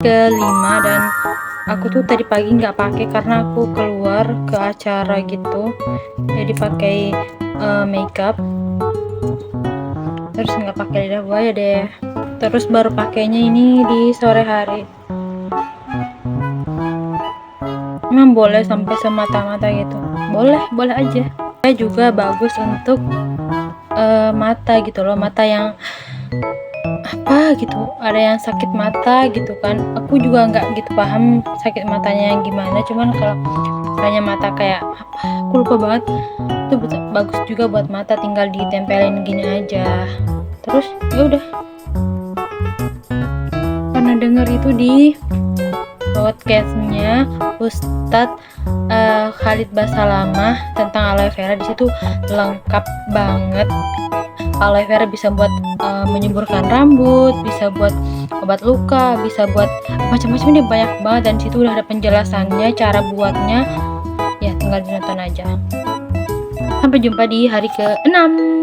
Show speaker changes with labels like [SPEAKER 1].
[SPEAKER 1] ke-5 dan aku tuh tadi pagi nggak pakai karena aku keluar ke acara gitu, jadi pakai makeup, terus nggak pakai lidah buaya deh. Terus baru pakainya ini di sore hari. Emang boleh sampai semata-mata gitu? Boleh aja. Saya juga bagus untuk mata gitu loh, mata yang apa gitu, ada yang sakit mata gitu kan. Aku juga nggak gitu paham sakit matanya yang gimana, cuman kalau misalnya mata kayak apa, aku lupa banget, itu bagus juga buat mata, tinggal ditempelin gini aja. Terus ya udah, pernah denger itu di podcastnya Ustadz Khalid Basalamah tentang aloe vera. Di situ lengkap banget. Aloe vera bisa buat menyuburkan rambut, bisa buat obat luka, bisa buat macam-macam, ini banyak banget, dan situ udah ada penjelasannya, cara buatnya. Ya tinggal ditonton aja. Sampai jumpa di hari ke-6.